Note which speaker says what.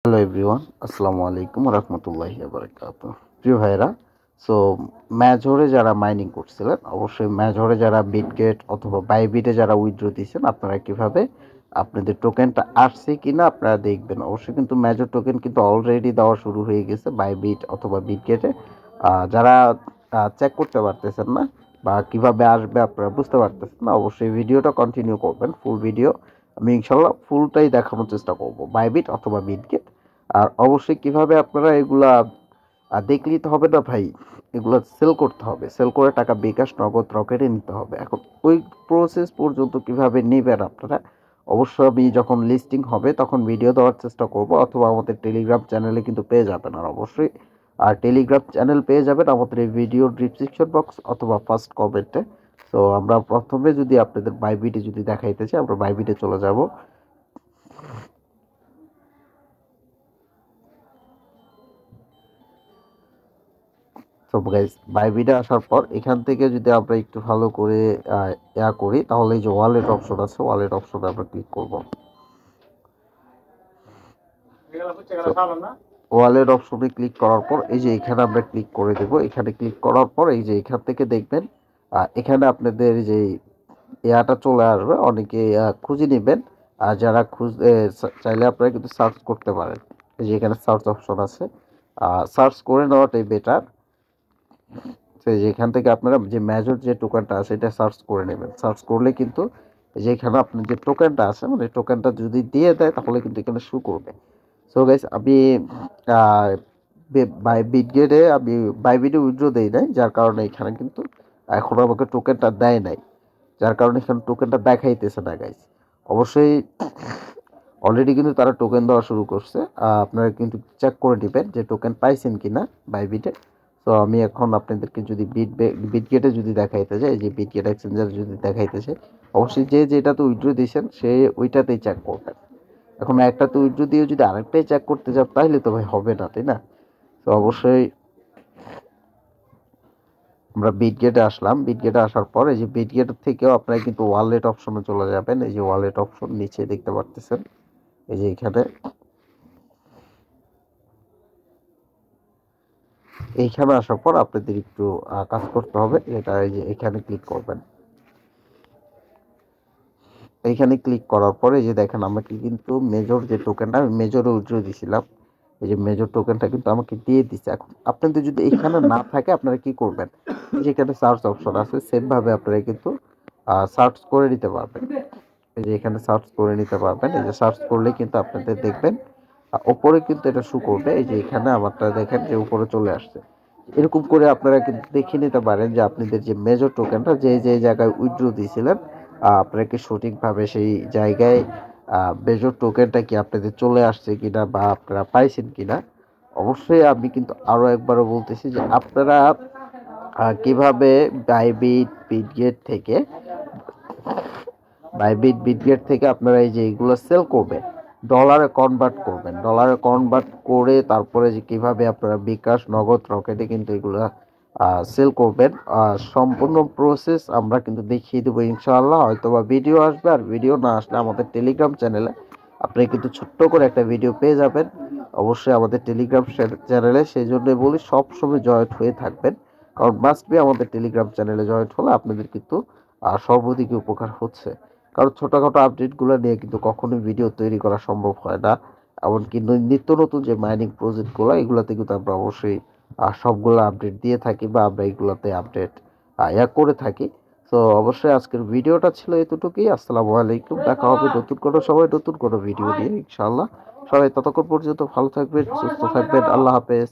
Speaker 1: Hello everyone, আসসালামু আলাইকুম রহমতুল্লাহি বারাকাতুহু। প্রিয় ভাইরা, সো মেজরে যারা মাইনিং করছিলেন, অবশ্যই মেজরে যারা বিটগেট অথবা বাইবিটে যারা উইথড্র দিয়েছেন, আপনারা কিভাবে আপনাদের টোকেনটা আসছে কিনা আপনারা দেখবেন। অবশ্যই কিন্তু মেজর টোকেন কিন্তু অলরেডি দেওয়া শুরু হয়ে গেছে বাইবিট অথবা বিটগেটে। যারা চেক করতে পারতেছেন না বা কিভাবে আসবে আপনারা বুঝতে পারতেছেন না, অবশ্যই ভিডিওটা কন্টিনিউ করবেন। ফুল ভিডিও আমি ইনশাল্লাহ ফুলটাই দেখানোর চেষ্টা করব, বাইবিট অথবা বিটগেট। আর অবশ্যই কিভাবে আপনারা এগুলা দেখলেই তো হবে না ভাই, এগুলো সেল করতে হবে। সেল করে টাকা বিকাশ, নগদ, রকেটে নিতে হবে। এখন ওই প্রসেস পর্যন্ত কিভাবে নেবেন আপনারা, অবশ্যই আমি যখন লিস্টিং হবে তখন ভিডিও দেওয়ার চেষ্টা করব, অথবা আমাদের টেলিগ্রাম চ্যানেলে কিন্তু পেয়ে যাবেন। আর অবশ্যই টেলিগ্রাম চ্যানেল পেয়ে যাবেন আমাদের এই ভিডিওর ডিসক্রিপশন বক্স অথবা ফার্স্ট কমেন্টে। তো আমরা প্রথমে যদি আপনাদের বাইবিটে যদি দেখাইতে চাই, আমরা বাইবিটে চলে যাব। তো গাইস, বাইবিটে আসার পর এখান থেকে যদি আমরা একটু ভালো করে করি, তাহলে এই যে ওয়ালেট অপশন আছে, ওয়ালেট অপশনে আমরা ক্লিক করব। ওয়ালেট অপশনে ক্লিক করার পর এই যে এখানে আমরা ক্লিক করে দেব। এখানে ক্লিক করার পর এই যে এখান থেকে দেখবেন এখানে আপনাদের যে চলে আসবে, অনেকে খুঁজে নেবেন। আর যারা চাইলে আপনারা কিন্তু সার্চ করতে পারেন। এই যে এখানে সার্চ অপশন আছে, সার্চ করে নেওয়াটাই বেটার। তো যেখান থেকে আপনারা যে মেজর যে টোকেনটা আছে এটা সার্চ করে নেবেন। সার্চ করলে কিন্তু যেখানে আপনার যে টোকেনটা আছে, মানে টোকেনটা যদি দিয়ে দেয় তাহলে কিন্তু এখানে শো করবে। সো গাইস, আমি বাই বিটগেটে আমি বাইবিটে উইথড্র দেই নাই, যার কারণে এখানে কিন্তু এখন আমাকে টোকেনটা দেয় নাই, যার কারণে এখানে টোকেনটা দেখাইতেছে না গাইস। অবশ্যই অলরেডি কিন্তু তারা টোকেন দেওয়া শুরু করছে। আপনারা কিন্তু চেক করে নেবেন যে টোকেন পাইছেন কিনা বাইবিটে। তো আমি এখন আপনাদেরকে যদি বিটগেটে যদি দেখাইতে চাই, যে বিটগেট এক্সচেঞ্জার যদি দেখাইতে চাই, অবশ্যই যে যেটাতে উইথড্র দিয়েছেন সে ওইটাতেই চেক করবেন। এখন একটাতে উইথড্র দিয়ে যদি আরেকটাই চেক করতে যান তাহলে তো ভাই হবে না, তাই না? তো অবশ্যই আমরা বিটগেটে আসলাম। বিটগেটে আসার পর এই যে বিটগেট থেকেও আপনারা কিন্তু ওয়ালেট অপশনে চলে যাবেন। এই যে ওয়ালেট অপশন নিচে দেখতে পারতেছেন, এই যে এখানে এইখানে আসার পর আপনাদের একটু কাজ করতে হবে। এটা এই যে এখানে ক্লিক করবেন। এইখানে ক্লিক করার পরে যে দেখেন আমাকে কিন্তু মেজর যে টোকেনটা, আমি মেজরে উইথড্র দিয়েছিলাম, এই যে মেজর টোকেনটা কিন্তু আমাকে দিয়ে দিচ্ছে। এখন আপনাদের যদি এখানে না থাকে আপনারা কি করবেন, যেখানে সার্চ অপশন আছে সেম ভাবে আপনারা কিন্তু সার্চ করে নিতে পারবেন। এই যে এখানে সার্চ করে নিতে পারবেন। এই যে সার্চ করলে কিন্তু আপনাদের দেখবেন উপরে কিন্তু এটা শো করবে। এই যে এখানে আমারটা দেখেন যে উপরে চলে আসছে। এরকম করে আপনারা কিন্তু দেখে নিতে পারেন যে আপনাদের যে মেজর টোকেনটা যে যে জায়গায় উইথড্র দিয়েছিলেন, আপনারা কি সঠিকভাবে সেই জায়গায় মেজর টোকেনটা কি আপনাদের চলে আসছে কিনা বা আপনারা পাইছেন কিনা। অবশ্যই আমি কিন্তু আরো একবারও বলতেছি যে আপনারা কিভাবে বাইবিট বিটগেট থেকে বিটগেট থেকে আপনারা এই যে এগুলো সেল করবেন, ডলারে কনভার্ট করবেন। ডলারে কনভার্ট করে তারপরে যে কিভাবে আপনারা বিকাশ, নগদ, রকেটে কিন্তু এগুলো সেল করবেন, সম্পূর্ণ প্রসেস আমরা কিন্তু দেখিয়ে দেবো ইনশাআল্লাহ। হয়তো বা ভিডিও আসবে, আর ভিডিও না আসলে আমাদের টেলিগ্রাম চ্যানেলে আপনি কিন্তু ছোট্ট করে একটা ভিডিও পেয়ে যাবেন। অবশ্যই আমাদের টেলিগ্রাম চ্যানেলে, সেই জন্য বলি সবসময় জয়েন্ট হয়ে থাকবেন, কারণ মাস্ট বি আমাদের টেলিগ্রাম চ্যানেলে জয়েন্ট হলে আপনাদের কিন্তু সর্বদিকে উপকার হচ্ছে। কারণ ছোটখাটো আপডেটগুলো নিয়ে কিন্তু কখনোই ভিডিও তৈরি করা সম্ভব হয় না। এমনকি নিত্য নতুন যে মাইনিং প্রজেক্টগুলো, এগুলোতে কিন্তু আমরা অবশ্যই সবগুলো আপডেট দিয়ে থাকি, বা আমরা এগুলোতে আপডেট করে থাকি। তো অবশ্যই আজকের ভিডিওটা ছিল এতটুকুই। আসসালামু আলাইকুম, দেখা হবে নতুন কোনো সময় নতুন কোনো ভিডিও নিয়ে ইনশাআল্লাহ। সবাই ততক্ষণ পর্যন্ত ভালো থাকবেন, সুস্থ থাকবেন। আল্লাহ হাফেজ।